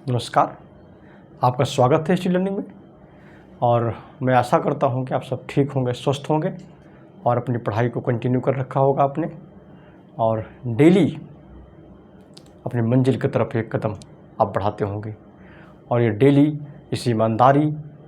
नमस्कार, आपका स्वागत है हिस्ट्री लर्निंग में। और मैं आशा करता हूं कि आप सब ठीक होंगे, स्वस्थ होंगे और अपनी पढ़ाई को कंटिन्यू कर रखा होगा आपने, और डेली अपनी मंजिल की तरफ एक कदम आप बढ़ाते होंगे। और ये डेली इसी ईमानदारी,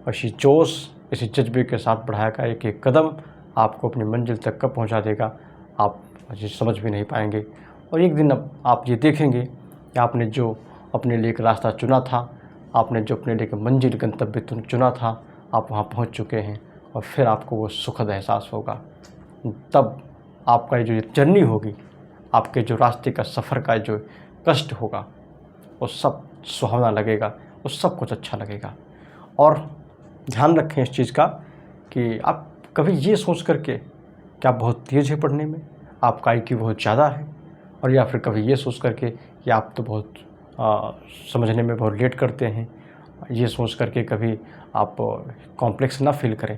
इसी जोश, इसी जज्बे के साथ बढ़ाया का एक एक कदम आपको अपनी मंजिल तक कब पहुंचा देगा आप अभी समझ भी नहीं पाएंगे। और एक दिन अब आप ये देखेंगे कि आपने जो अपने लिए एक रास्ता चुना था, आपने जो अपने लिए एक मंजिल गंतव्य चुना था, आप वहाँ पहुँच चुके हैं। और फिर आपको वो सुखद एहसास होगा। तब आपका जो जर्नी होगी, आपके जो रास्ते का सफ़र का जो कष्ट होगा, वो सब सुहावना लगेगा, वो सब कुछ अच्छा लगेगा। और ध्यान रखें इस चीज़ का कि आप कभी ये सोच करके कि आप बहुत तेज़ है पढ़ने में, आपका IQ बहुत ज़्यादा है, और या फिर कभी ये सोच करके कि आप तो बहुत समझने में बहुत लेट करते हैं, ये सोच करके कभी आप कॉम्प्लेक्स ना फील करें।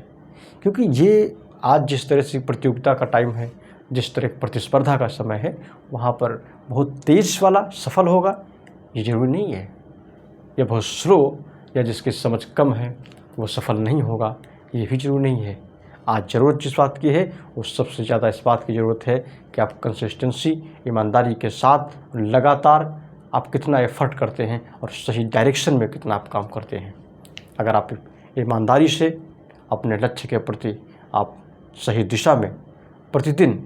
क्योंकि ये आज जिस तरह से प्रतियोगिता का टाइम है, जिस तरह प्रतिस्पर्धा का समय है, वहाँ पर बहुत तेज़ वाला सफल होगा ये ज़रूरी नहीं है। ये बहुत स्लो या जिसकी समझ कम है वो सफल नहीं होगा, ये भी ज़रूरी नहीं है। आज ज़रूरत जिस बात की है वो सबसे ज़्यादा इस बात की ज़रूरत है कि आप कंसिस्टेंसी, ईमानदारी के साथ लगातार आप कितना एफ़र्ट करते हैं और सही डायरेक्शन में कितना आप काम करते हैं। अगर आप ईमानदारी से अपने लक्ष्य के प्रति आप सही दिशा में प्रतिदिन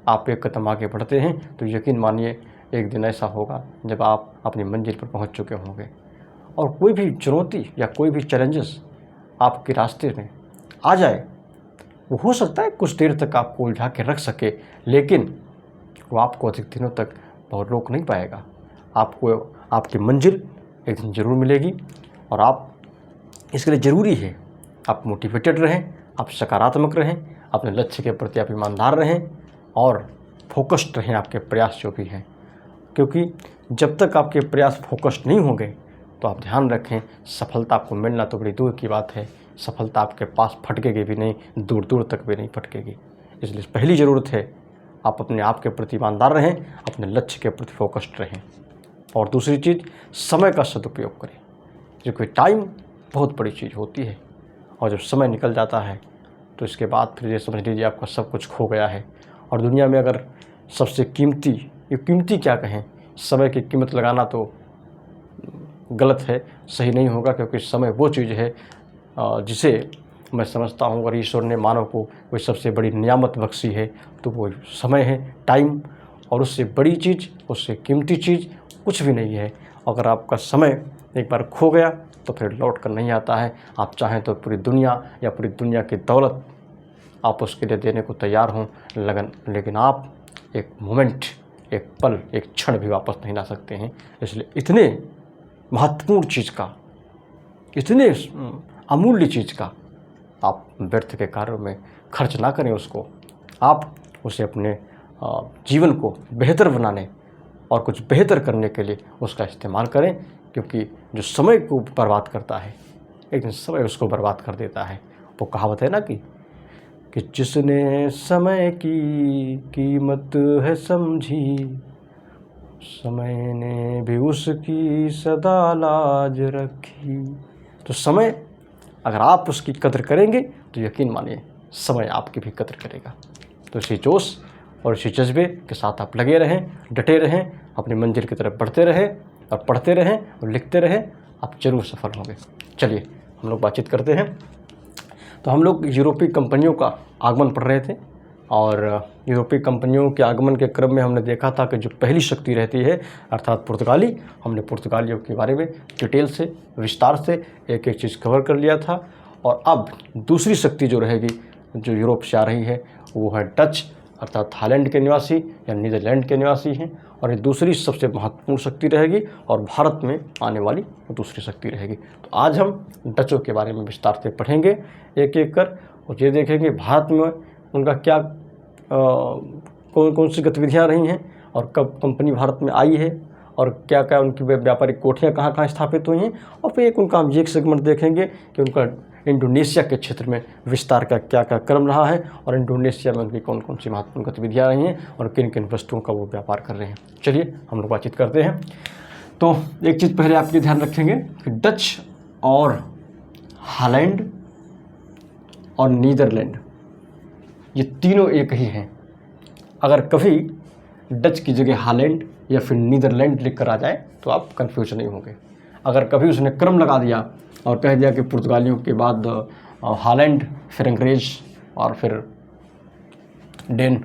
आप एक कदम आगे बढ़ते हैं तो यकीन मानिए एक दिन ऐसा होगा जब आप अपनी मंजिल पर पहुंच चुके होंगे। और कोई भी चुनौती या कोई भी चैलेंजेस आपके रास्ते में आ जाए, वो हो सकता है कुछ देर तक आपको उलझा के रख सके, लेकिन वो आपको अधिक दिनों तक बहुत रोक नहीं पाएगा। आपको आपकी मंजिल एक दिन ज़रूर मिलेगी। और आप इसके लिए ज़रूरी है आप मोटिवेटेड रहें, आप सकारात्मक रहें, अपने लक्ष्य के प्रति आप ईमानदार रहें और फोकस्ड रहें आपके प्रयास जो भी हैं। क्योंकि जब तक आपके प्रयास फोकस्ड नहीं होंगे तो आप ध्यान रखें, सफलता आपको मिलना तो बड़ी दूर की बात है, सफलता आपके पास फटकेगी भी नहीं, दूर दूर तक भी नहीं फटकेगी। इसलिए पहली ज़रूरत है आप अपने आप के प्रति ईमानदार रहें, अपने लक्ष्य के प्रति फोकस्ड रहें। और दूसरी चीज़, समय का सदुपयोग करें, क्योंकि टाइम बहुत बड़ी चीज़ होती है। और जब समय निकल जाता है तो इसके बाद फिर ये समझ लीजिए आपका सब कुछ खो गया है। और दुनिया में अगर सबसे कीमती, ये कीमती क्या कहें, समय की कीमत लगाना तो गलत है, सही नहीं होगा। क्योंकि समय वो चीज़ है जिसे मैं समझता हूँ अगर ईश्वर ने मानव को कोई सबसे बड़ी नियामत बख्शी है तो वो समय है, टाइम। और उससे बड़ी चीज़, उससे कीमती चीज़ कुछ भी नहीं है। अगर आपका समय एक बार खो गया तो फिर लौट कर नहीं आता है। आप चाहें तो पूरी दुनिया या पूरी दुनिया की दौलत आप उसके लिए देने को तैयार हों लगन, लेकिन आप एक मोमेंट, एक पल, एक क्षण भी वापस नहीं ला सकते हैं। इसलिए इतने महत्वपूर्ण चीज़ का, इतने अमूल्य चीज़ का आप व्यर्थ के कार्यों में खर्च ना करें। उसको आप उसे अपने जीवन को बेहतर बनाने और कुछ बेहतर करने के लिए उसका इस्तेमाल करें। क्योंकि जो समय को बर्बाद करता है एक दिन समय उसको बर्बाद कर देता है। वो कहावत है ना कि जिसने समय की कीमत है समझी, समय ने भी उसकी सदा लाज रखी। तो समय अगर आप उसकी कदर करेंगे तो यकीन मानिए समय आपकी भी कदर करेगा। तो इसी जोश और इसी जज्बे के साथ आप लगे रहें, डटे रहें, अपनी मंजिल की तरफ बढ़ते रहें और पढ़ते रहें और लिखते रहें, आप जरूर सफल होंगे। चलिए हम लोग बातचीत करते हैं। तो हम लोग यूरोपीय कंपनियों का आगमन पढ़ रहे थे, और यूरोपीय कंपनियों के आगमन के क्रम में हमने देखा था कि जो पहली शक्ति रहती है अर्थात पुर्तगाली, हमने पुर्तगालियों के बारे में डिटेल से, विस्तार से एक एक चीज़ कवर कर लिया था। और अब दूसरी शक्ति जो रहेगी, जो यूरोप से आ रही है, वो है डच, अर्थात थाईलैंड के निवासी या नीदरलैंड के निवासी हैं। और ये दूसरी सबसे महत्वपूर्ण शक्ति रहेगी और भारत में आने वाली दूसरी शक्ति रहेगी। तो आज हम डचों के बारे में विस्तार से पढ़ेंगे एक एक कर, और ये देखेंगे भारत में उनका क्या कौन कौन सी गतिविधियाँ रही हैं और कब कंपनी भारत में आई है और क्या क्या उनकी व्यापारिक कोठियाँ कहाँ कहाँ स्थापित हुई हैं। और फिर एक उनका हम एक सेगमेंट देखेंगे कि उनका इंडोनेशिया के क्षेत्र में विस्तार का क्या क्या क्रम रहा है और इंडोनेशिया में उनकी कौन कौन सी महत्वपूर्ण गतिविधियाँ रही हैं और किन किन वस्तुओं का वो व्यापार कर रहे हैं। चलिए हम लोग बातचीत करते हैं। तो एक चीज़ पहले आप ये ध्यान रखेंगे कि डच और हॉलैंड और नीदरलैंड ये तीनों एक ही हैं। अगर कभी डच की जगह हॉलैंड या फिर नीदरलैंड लिख कर आ जाए तो आप कन्फ्यूज नहीं होंगे। अगर कभी उसने क्रम लगा दिया और कह दिया कि पुर्तगालियों के बाद हॉलैंड, फिर अंग्रेज और फिर डेन,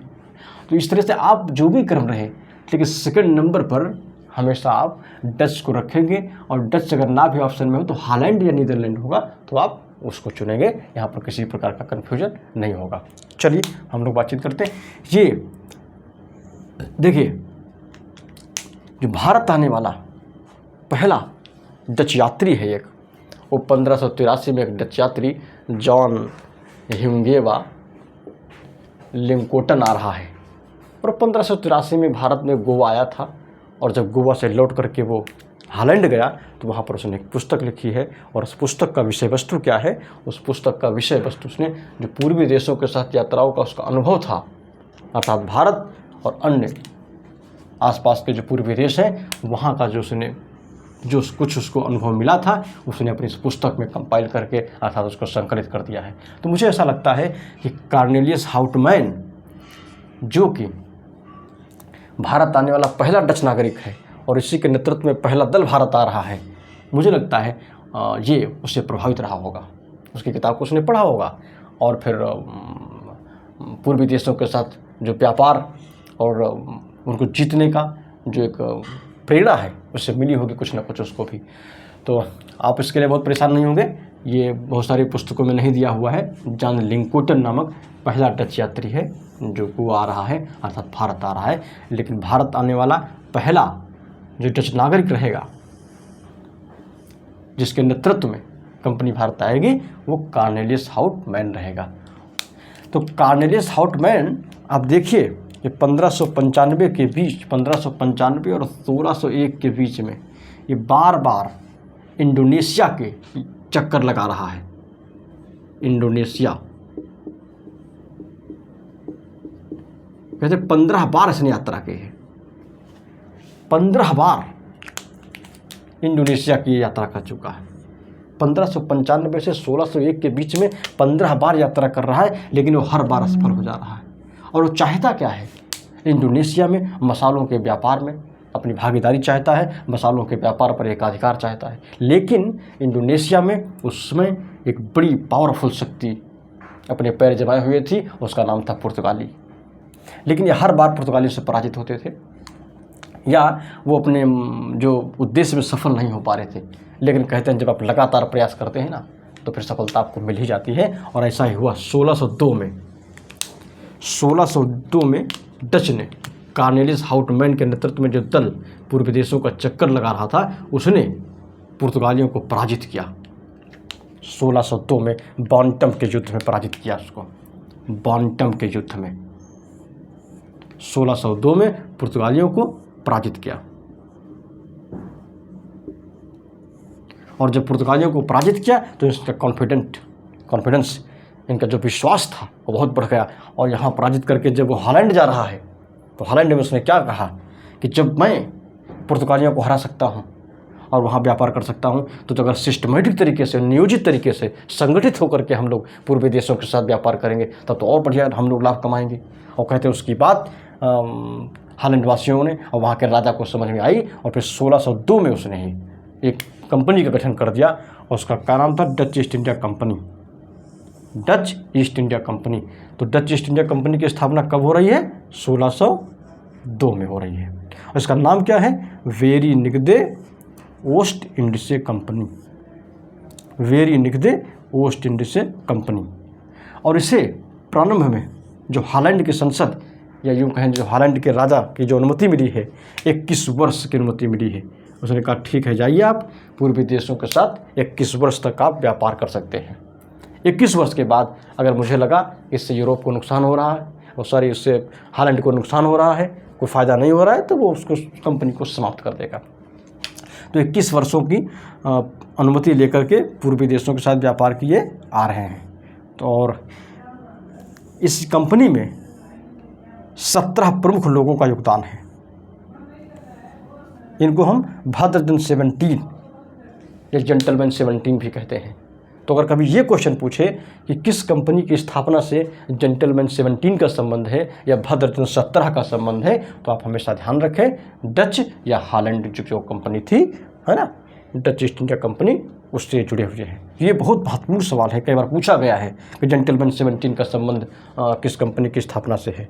तो इस तरह से आप जो भी क्रम रहे, लेकिन सेकंड नंबर पर हमेशा आप डच को रखेंगे। और डच अगर ना भी ऑप्शन में हो तो हॉलैंड या नीदरलैंड होगा तो आप उसको चुनेंगे। यहाँ पर किसी प्रकार का कन्फ्यूजन नहीं होगा। चलिए हम लोग बातचीत करते हैं। ये देखिए, जो भारत आने वाला पहला डच यात्री है एक, वो 1583 में एक डच यात्री जॉन ह्यूंगेवा लिंकोटन आ रहा है। और 1583 में भारत में गोवा आया था, और जब गोवा से लौट करके वो हॉलैंड गया तो वहाँ पर उसने एक पुस्तक लिखी है। और उस पुस्तक का विषय वस्तु क्या है? उस पुस्तक का विषय वस्तु उसने जो पूर्वी देशों के साथ यात्राओं का उसका अनुभव था, अर्थात भारत और अन्य आसपास के जो पूर्वी देश हैं वहाँ का जो उसने जो कुछ उसको अनुभव मिला था उसने अपनी इस पुस्तक में कंपाइल करके अर्थात उसको संकलित कर दिया है। तो मुझे ऐसा लगता है कि कॉर्नेलियस हाउटमैन जो कि भारत आने वाला पहला डच नागरिक है और इसी के नेतृत्व में पहला दल भारत आ रहा है, मुझे लगता है ये उससे प्रभावित रहा होगा। उसकी किताब को उसने पढ़ा होगा और फिर पूर्वी देशों के साथ जो व्यापार और उनको जीतने का जो एक प्रेरणा है उससे मिली होगी कुछ ना कुछ उसको भी। तो आप इसके लिए बहुत परेशान नहीं होंगे, ये बहुत सारी पुस्तकों में नहीं दिया हुआ है। जॉन लिंकोटन नामक पहला डच यात्री है जो गोवा आ रहा है, अर्थात भारत आ रहा है। लेकिन भारत आने वाला पहला जो डच नागरिक रहेगा जिसके नेतृत्व में कंपनी भारत आएगी वो कॉर्नेलियस हाउटमैन रहेगा। तो कॉर्नेलियस हाउटमैन आप देखिए, ये 1595 के बीच, 1595 और 1601 के बीच में ये बार बार इंडोनेशिया के चक्कर लगा रहा है। इंडोनेशिया कहते 15 बार इसने यात्रा की है, 15 बार इंडोनेशिया की यात्रा कर चुका है। 1595 से 1601 के बीच में 15 बार यात्रा कर रहा है, लेकिन वो हर बार असफल हो जा रहा है। और वो चाहता क्या है? इंडोनेशिया में मसालों के व्यापार में अपनी भागीदारी चाहता है, मसालों के व्यापार पर एकाधिकार चाहता है। लेकिन इंडोनेशिया में उस समय एक बड़ी पावरफुल शक्ति अपने पैर जमाए हुए थी, उसका नाम था पुर्तगाली। लेकिन ये हर बार पुर्तगाली से पराजित होते थे या वो अपने जो उद्देश्य में सफल नहीं हो पा रहे थे। लेकिन कहते हैं जब आप लगातार प्रयास करते हैं ना तो फिर सफलता आपको मिल ही जाती है। और ऐसा ही हुआ 1602 में डच ने कॉर्नेलियस हाउटमैन के नेतृत्व में जो दल पूर्वी देशों का चक्कर लगा रहा था उसने पुर्तगालियों को पराजित किया। 1602 में बॉन्टम के युद्ध में पराजित किया उसको। बॉन्टम के युद्ध में 1602 में पुर्तगालियों को पराजित किया। और जब पुर्तगालियों को पराजित किया तो इसका कॉन्फिडेंस, इनका जो विश्वास था वो बहुत बढ़ गया। और यहाँ पराजित करके जब वो हॉलैंड जा रहा है तो हॉलैंड में उसने क्या कहा कि जब मैं पुर्तगालियों को हरा सकता हूँ और वहाँ व्यापार कर सकता हूँ तो अगर सिस्टमेटिक तरीके से, नियोजित तरीके से, संगठित होकर के हम लोग पूर्वी देशों के साथ व्यापार करेंगे तब तो और बढ़िया हम लोग लाभ कमाएंगे। और कहते हैं उसकी बात हॉलैंड वासियों ने और वहाँ के राजा को समझ में आई और फिर 1602 में उसने ही एक कंपनी का गठन कर दिया और उसका क्या नाम था? Dutch east India company. Dutch east India company. तो डच ईस्ट इंडिया कंपनी की स्थापना कब हो रही है? 1602 में हो रही है। और इसका नाम क्या है? वेरिनिग्दे ओस्ट इंडिसे कंपनी। वेरिनिग्दे ओस्ट इंडिसे कंपनी। और इसे प्रारंभ में जो हॉलैंड की संसद या यूँ कहें जो हॉलैंड के राजा की जो अनुमति मिली है, 21 वर्ष की अनुमति मिली है। उसने कहा ठीक है, जाइए आप पूर्वी देशों के साथ 21 वर्ष तक आप व्यापार कर सकते हैं। 21 वर्ष के बाद अगर मुझे लगा इससे यूरोप को नुकसान हो रहा है और सॉरी इससे हॉलैंड को नुकसान हो रहा है, कोई फ़ायदा नहीं हो रहा है, तो वो उसको कंपनी को समाप्त कर देगा। तो 21 वर्षों की अनुमति लेकर के पूर्वी देशों के साथ व्यापार किए आ रहे हैं। तो और इस कंपनी में 17 प्रमुख लोगों का योगदान है। इनको हम भद्रजन 17 या जेंटलमैन 17 भी कहते हैं। तो अगर कभी ये क्वेश्चन पूछे कि किस कंपनी की स्थापना से जेंटलमैन 17 का संबंध है या भद्रजन 17 का संबंध है, तो आप हमेशा ध्यान रखें डच या हॉलैंड जो कंपनी थी, है ना, डच ईस्ट इंडिया कंपनी, उससे जुड़े हुए हैं। ये बहुत महत्वपूर्ण सवाल है, कई बार पूछा गया है कि जेंटलमैन 17 का संबंध किस कंपनी की स्थापना से है।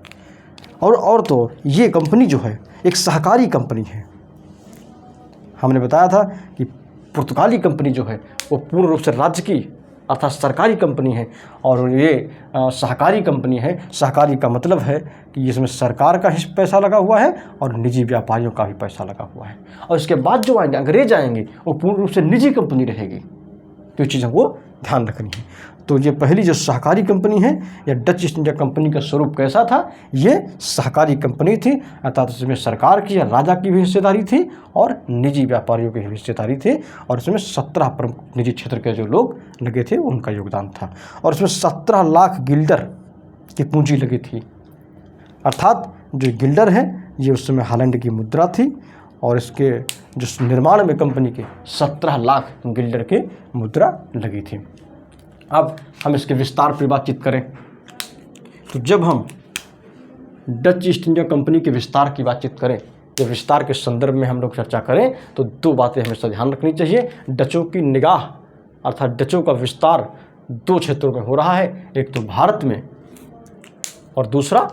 और तो ये कंपनी जो है एक सहकारी कंपनी है। हमने बताया था कि पुर्तगाली कंपनी जो है वो पूर्ण रूप से राज्य की अर्थात सरकारी कंपनी है, और ये सहकारी कंपनी है। सहकारी का मतलब है कि इसमें सरकार का ही पैसा लगा हुआ है और निजी व्यापारियों का भी पैसा लगा हुआ है। और इसके बाद जो आएंगे अंग्रेज आएंगे वो पूर्ण रूप से निजी कंपनी रहेगी। तो ये चीज़ हमको ध्यान रखनी है। तो ये पहली जो सहकारी कंपनी है या डच ईस्ट इंडिया कंपनी का स्वरूप कैसा था, ये सहकारी कंपनी थी, अर्थात इसमें सरकार की या राजा की भी हिस्सेदारी थी और निजी व्यापारियों की भी हिस्सेदारी थी, और इसमें 17 प्रमुख निजी क्षेत्र के जो लोग लगे थे उनका योगदान था। और इसमें 17 लाख गिल्डर की पूंजी लगी थी, अर्थात जो गिल्डर है ये उस समय हॉलैंड की मुद्रा थी, और इसके जो निर्माण में कंपनी के 17 लाख गिल्डर की मुद्रा लगी थी। अब हम इसके विस्तार पर बातचीत करें तो जब हम डच ईस्ट इंडिया कंपनी के विस्तार की बातचीत करें, तो विस्तार के संदर्भ में हम लोग चर्चा करें तो दो बातें हमेशा ध्यान रखनी चाहिए। डचों की निगाह अर्थात डचों का विस्तार 2 क्षेत्रों में हो रहा है, एक तो भारत में और दूसरा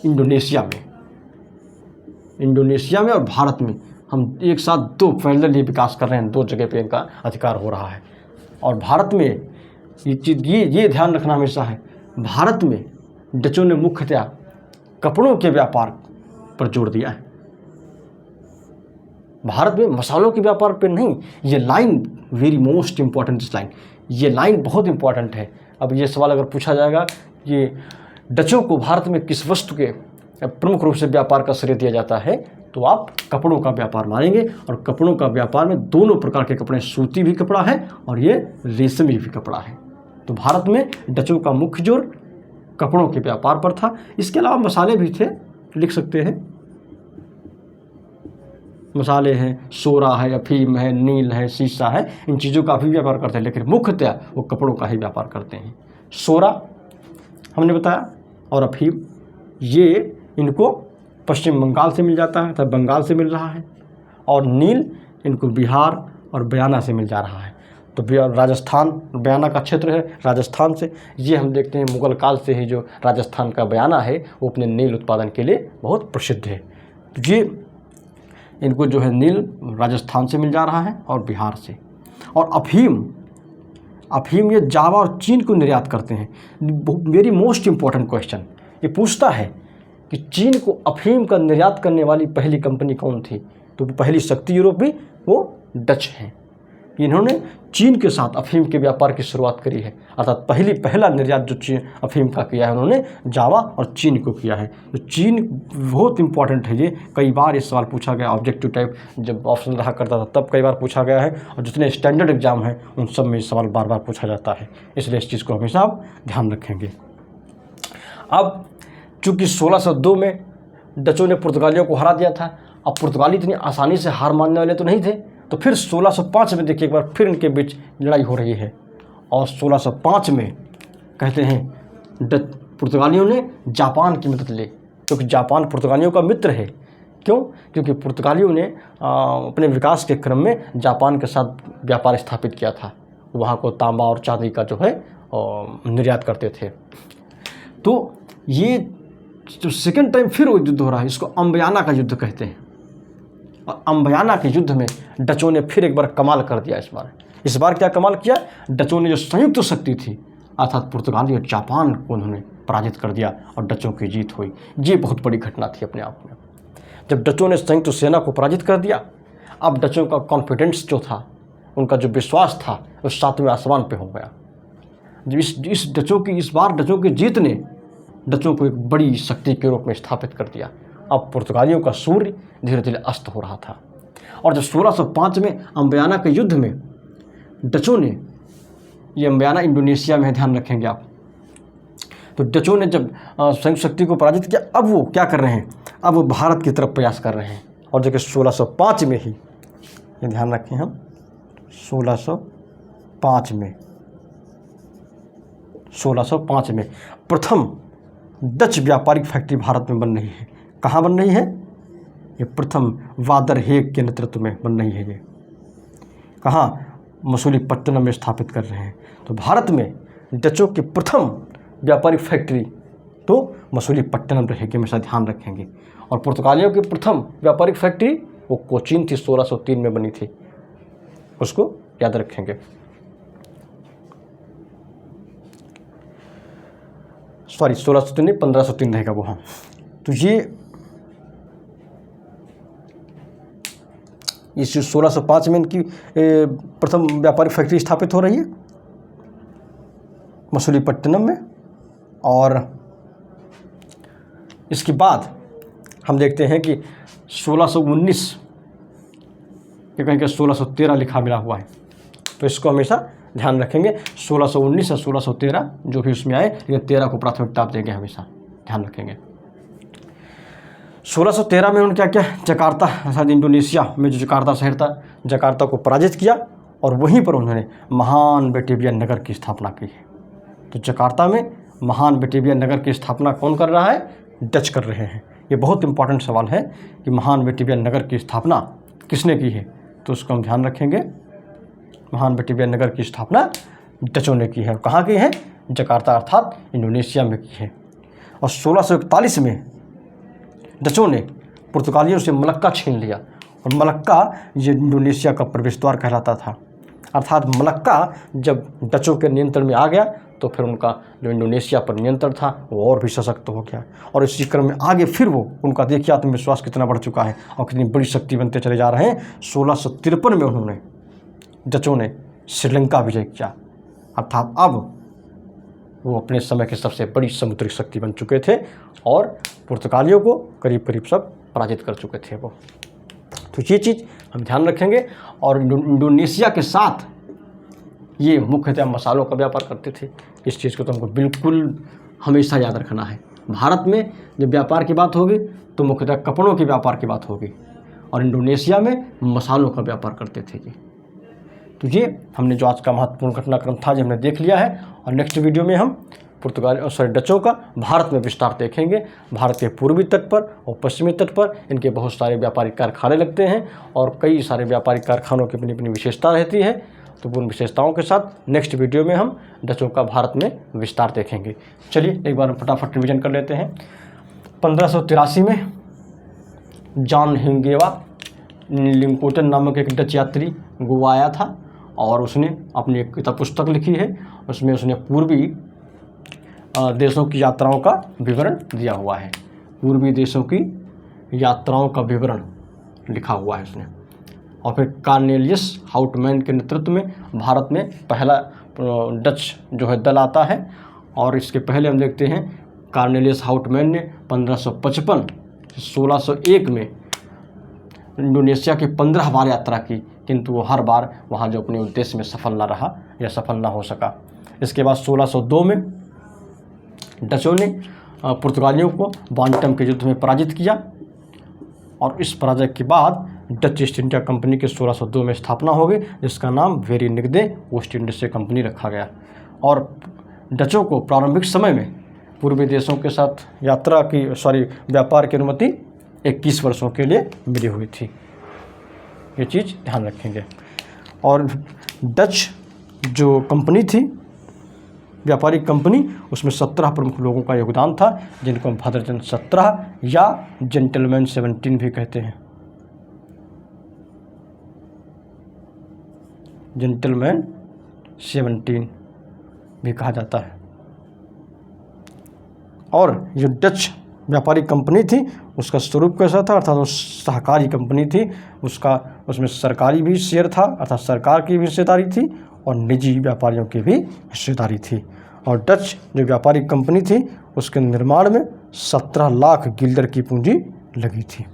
इंडोनेशिया में। इंडोनेशिया में और भारत में हम एक साथ 2 पैरेलल ये विकास कर रहे हैं, 2 जगह पे इनका अधिकार हो रहा है। और भारत में ये चीज़ ये ध्यान रखना हमेशा है, भारत में डचों ने मुख्यतया कपड़ों के व्यापार पर जोर दिया है। भारत में मसालों के व्यापार पर नहीं। ये लाइन वेरी मोस्ट इम्पॉर्टेंट, इस लाइन, ये लाइन बहुत इम्पॉर्टेंट है। अब ये सवाल अगर पूछा जाएगा कि डचों को भारत में किस वस्तु के प्रमुख रूप से व्यापार का श्रेय दिया जाता है, तो आप कपड़ों का व्यापार मानेंगे। और कपड़ों का व्यापार में दोनों प्रकार के कपड़े, सूती भी कपड़ा है और ये रेशमी भी कपड़ा है। तो भारत में डचों का मुख्य जोर कपड़ों के व्यापार पर था। इसके अलावा मसाले भी थे, लिख सकते हैं, मसाले हैं, सोरा है, अफीम है, नील है, शीशा है, इन चीज़ों का भी व्यापार करते हैं, लेकिन मुख्यतः वो कपड़ों का ही व्यापार करते हैं। सोरा हमने बताया और अफीम ये इनको पश्चिम बंगाल से मिल जाता है, तब बंगाल से मिल रहा है, और नील इनको बिहार और बयाना से मिल जा रहा है। तो राजस्थान, बयाना का क्षेत्र है राजस्थान से। ये हम देखते हैं मुगल काल से ही जो राजस्थान का बयाना है वो अपने नील उत्पादन के लिए बहुत प्रसिद्ध है। तो ये इनको जो है नील राजस्थान से मिल जा रहा है और बिहार से। और अफीम ये जावा और चीन को निर्यात करते हैं। वेरी मोस्ट इम्पॉर्टेंट क्वेश्चन ये पूछता है कि चीन को अफीम का निर्यात करने वाली पहली कंपनी कौन थी, तो पहली शक्ति यूरोपीय वो डच हैं। इन्होंने चीन के साथ अफीम के व्यापार की शुरुआत करी है, अर्थात पहला निर्यात जो चीन अफीम का किया है उन्होंने जावा और चीन को किया है। तो चीन बहुत इंपॉर्टेंट है। ये कई बार ये सवाल पूछा गया, ऑब्जेक्टिव टाइप जब ऑप्शन रहा करता था तब कई बार पूछा गया है, और जितने स्टैंडर्ड एग्जाम हैं उन सब में सवाल बार बार पूछा जाता है, इसलिए इस चीज़ को हमेशा आप ध्यान रखेंगे। अब चूँकि 1602 में डचों ने पुर्तगालियों को हरा दिया था, अब पुर्तगाली इतनी आसानी से हार मानने वाले तो नहीं थे, तो फिर 1605 में देखिए एक बार फिर इनके बीच लड़ाई हो रही है। और 1605 में कहते हैं पुर्तगालियों ने जापान की मदद ली, क्योंकि जापान पुर्तगालियों का मित्र है। क्यों? क्योंकि पुर्तगालियों ने अपने विकास के क्रम में जापान के साथ व्यापार स्थापित किया था, वहाँ को तांबा और चांदी का जो है निर्यात करते थे। तो ये जो सेकेंड टाइम फिर वो युद्ध हो रहा है, इसको अम्बयाना का युद्ध कहते हैं। और अम्बयाना के युद्ध में डचों ने फिर एक बार कमाल कर दिया। इस बार क्या कमाल किया? डचों ने जो संयुक्त शक्ति थी अर्थात पुर्तगाली और जापान को उन्होंने पराजित कर दिया और डचों की जीत हुई। ये बहुत बड़ी घटना थी अपने आप में। जब डचों ने संयुक्त सेना को पराजित कर दिया, अब डचों का कॉन्फिडेंस जो था, उनका जो विश्वास था, वो 7वें आसमान पे हो गया। जब इस बार डचों की जीत ने डचों को एक बड़ी शक्ति के रूप में स्थापित कर दिया। अब पुर्तगालियों का सूर्य धीरे धीरे अस्त हो रहा था। और जब 1605 में अम्बयाना के युद्ध में डचों ने, ये अम्बयाना इंडोनेशिया में है, ध्यान रखेंगे आप, तो डचों ने जब संयुक्त शक्ति को पराजित किया, अब वो क्या कर रहे हैं? अब वो भारत की तरफ प्रयास कर रहे हैं और देखिए 1605 में ही, ये ध्यान रखें हम, 1605 में प्रथम डच व्यापारिक फैक्ट्री भारत में बन रही है। कहाँ बन रही है? ये प्रथम वादर हेग के नेतृत्व में बन रही है। ये कहाँ? मसूलीपट्टनम में स्थापित कर रहे हैं। तो भारत में डचों की प्रथम व्यापारिक फैक्ट्री तो मसूलीपट्टनम रहेगी, हमेशा ध्यान रखेंगे। और पुर्तगालियों की प्रथम व्यापारिक फैक्ट्री वो कोचीन थी, 1603 में बनी थी, उसको याद रखेंगे। सॉरी 1603 नहीं, 1503 रहेगा वो। हाँ, तो ये इस 1605 में इनकी प्रथम व्यापारिक फैक्ट्री स्थापित हो रही है मसूलीपट्टनम में। और इसके बाद हम देखते हैं कि 1619 के कहीं 1613 लिखा मिला हुआ है, तो इसको हमेशा ध्यान रखेंगे। 1619 या 1613 जो भी उसमें आए, लेकिन 13 को प्राथमिकता देंगे, हमेशा ध्यान रखेंगे। 1613 में उन्होंने क्या किया? जकार्ता, शायद इंडोनेशिया में जो जकार्ता शहर था, जकार्ता को पराजित किया और वहीं पर उन्होंने महान बेटेविया नगर की स्थापना की है। तो जकार्ता में महान बेटेविया नगर की स्थापना कौन कर रहा है? डच कर रहे हैं। ये बहुत इंपॉर्टेंट सवाल है कि महान बेटेविया नगर की स्थापना किसने की है, तो उसको हम ध्यान रखेंगे। महान बेटेविया नगर की स्थापना डचों ने की है। और कहाँ की है? जकार्ता अर्थात इंडोनेशिया में की है। और 1641 में डचों ने पुर्तगालियों से मलक्का छीन लिया, और मलक्का ये इंडोनेशिया का प्रवेश द्वार कहलाता था। अर्थात मलक्का जब डचों के नियंत्रण में आ गया तो फिर उनका जो इंडोनेशिया पर नियंत्रण था वो और भी सशक्त हो गया। और इसी क्रम में आगे फिर वो उनका देखिए आत्मविश्वास कितना बढ़ चुका है और कितनी बड़ी शक्ति बनते चले जा रहे हैं। 1653 में उन्होंने डचों ने श्रीलंका विजय किया, अर्थात अब वो अपने समय की सबसे बड़ी समुद्री शक्ति बन चुके थे और पुर्तगालियों को करीब करीब सब पराजित कर चुके थे वो। तो ये चीज़ हम ध्यान रखेंगे। और इंडोनेशिया के साथ ये मुख्यतः मसालों का व्यापार करते थे। इस चीज़ को तो हमको बिल्कुल हमेशा याद रखना है। भारत में जब व्यापार की बात होगी तो मुख्यतः कपड़ों के व्यापार की बात होगी, और इंडोनेशिया में मसालों का व्यापार करते थे ये। तो ये हमने जो आज का महत्वपूर्ण घटनाक्रम था जो हमने देख लिया है। और नेक्स्ट वीडियो में हम डचों का भारत में विस्तार देखेंगे। भारत के पूर्वी तट पर और पश्चिमी तट पर इनके बहुत सारे व्यापारिक कारखाने लगते हैं और कई सारे व्यापारिक कारखानों की अपनी अपनी विशेषता रहती है। तो उन विशेषताओं के साथ नेक्स्ट वीडियो में हम डचों का भारत में विस्तार देखेंगे। चलिए एक बार हम फटाफट रिवीजन कर लेते हैं। 1583 में जॉन हिंगेवा लिंकोटन नामक एक डच यात्री गोवा आया था और उसने अपनी एक किताब पुस्तक लिखी है। उसमें उसने पूर्वी देशों की यात्राओं का विवरण दिया हुआ है। पूर्वी देशों की यात्राओं का विवरण लिखा हुआ है उसने। और फिर कार्नेलियस हाउटमैन के नेतृत्व में भारत में पहला डच जो है दल आता है। और इसके पहले हम देखते हैं कार्नेलियस हाउटमैन ने 1555 1601 में इंडोनेशिया की 15 बार यात्रा की, किंतु वो हर बार वहाँ जो अपने उद्देश्य में सफल ना रहा या सफल ना हो सका। इसके बाद 1602 में डचों ने पुर्तगालियों को बांटम के युद्ध में पराजित किया। और इस पराजय के बाद डच ईस्ट इंडिया कंपनी की 1602 में स्थापना हो गई, जिसका नाम वेरिनिगदे ईस्ट इंडिया कंपनी रखा गया। और डचों को प्रारंभिक समय में पूर्वी देशों के साथ व्यापार की अनुमति 21 वर्षों के लिए मिली हुई थी। ये चीज़ ध्यान रखेंगे। और डच जो कंपनी थी व्यापारिक कंपनी, उसमें 17 प्रमुख लोगों का योगदान था, जिनको हम भद्रजन 17 या जेंटलमैन 17 भी कहते हैं। जेंटलमैन 17 भी कहा जाता है। और जो डच व्यापारिक कंपनी थी उसका स्वरूप कैसा था? अर्थात वो सहकारी कंपनी थी। उसमें सरकारी भी शेयर था, अर्थात सरकार की भी हिस्सेदारी थी और निजी व्यापारियों की भी हिस्सेदारी थी। और डच जो व्यापारिक कंपनी थी उसके निर्माण में 17 लाख गिल्डर की पूंजी लगी थी।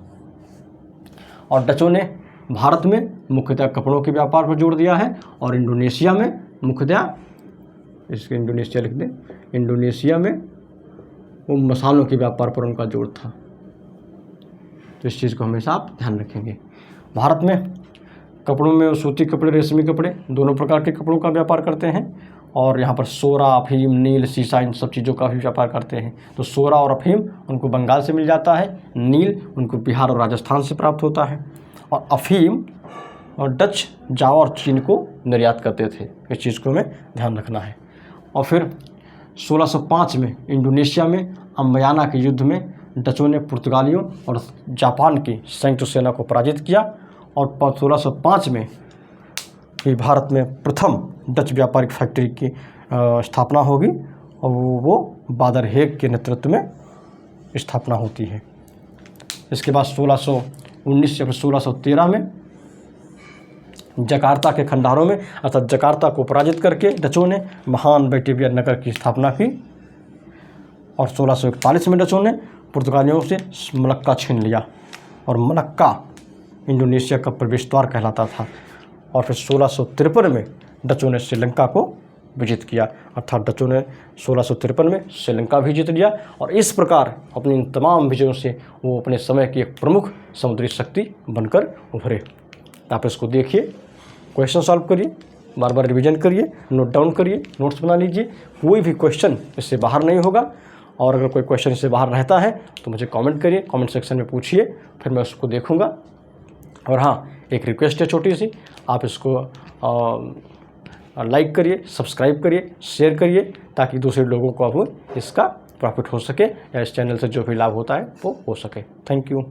और डचों ने भारत में मुख्यतः कपड़ों के व्यापार को जोड़ दिया है और इंडोनेशिया में मुख्यतः, इसके इंडोनेशिया लिख दें, इंडोनेशिया में वो मसालों के व्यापार पर उनका जोर था। तो इस चीज़ को हमेशा आप ध्यान रखेंगे। भारत में कपड़ों में सूती कपड़े, रेशमी कपड़े, दोनों प्रकार के कपड़ों का व्यापार करते हैं। और यहाँ पर सोरा, अफीम, नील, सीसा, इन सब चीज़ों का भी व्यापार करते हैं। तो सोरा और अफीम उनको बंगाल से मिल जाता है, नील उनको बिहार और राजस्थान से प्राप्त होता है, और अफीम और डच, जावा और चीन को निर्यात करते थे। इस चीज़ को हमें ध्यान रखना है। और फिर 1605 में इंडोनेशिया में अम्बयाना के युद्ध में डचों ने पुर्तगालियों और जापान की संयुक्त सेना को पराजित किया, और 1605 में ही भारत में प्रथम डच व्यापारिक फैक्ट्री की स्थापना होगी, और वो बादर हेग के नेतृत्व में स्थापना होती है। इसके बाद 1619 या फिर 1613 में जकार्ता के खंडारों में अर्थात जकार्ता को पराजित करके डचों ने महान बैटेविया नगर की स्थापना की, और 1641 में डचों ने पुर्तगालियों से मलक्का छीन लिया, और मलक्का इंडोनेशिया का प्रवेश द्वार कहलाता था। और फिर 1653 में डचों ने श्रीलंका को विजित किया, अर्थात डचों ने 1653 में श्रीलंका भी जीत लिया, और इस प्रकार अपनी इन तमाम विजयों से वो अपने समय की एक प्रमुख समुद्री शक्ति बनकर उभरे। आप इसको देखिए, क्वेश्चन सॉल्व करिए, बार बार रिवीजन करिए, नोट डाउन करिए, नोट्स बना लीजिए। कोई भी क्वेश्चन इससे बाहर नहीं होगा, और अगर कोई क्वेश्चन इससे बाहर रहता है तो मुझे कमेंट करिए, कमेंट सेक्शन में पूछिए, फिर मैं उसको देखूंगा। और हाँ, एक रिक्वेस्ट है छोटी सी, आप इसको लाइक करिए, सब्सक्राइब करिए, शेयर करिए, ताकि दूसरे लोगों को अब इसका प्रॉफिट हो सके या इस चैनल से जो भी लाभ होता है वो हो सके। Thank you.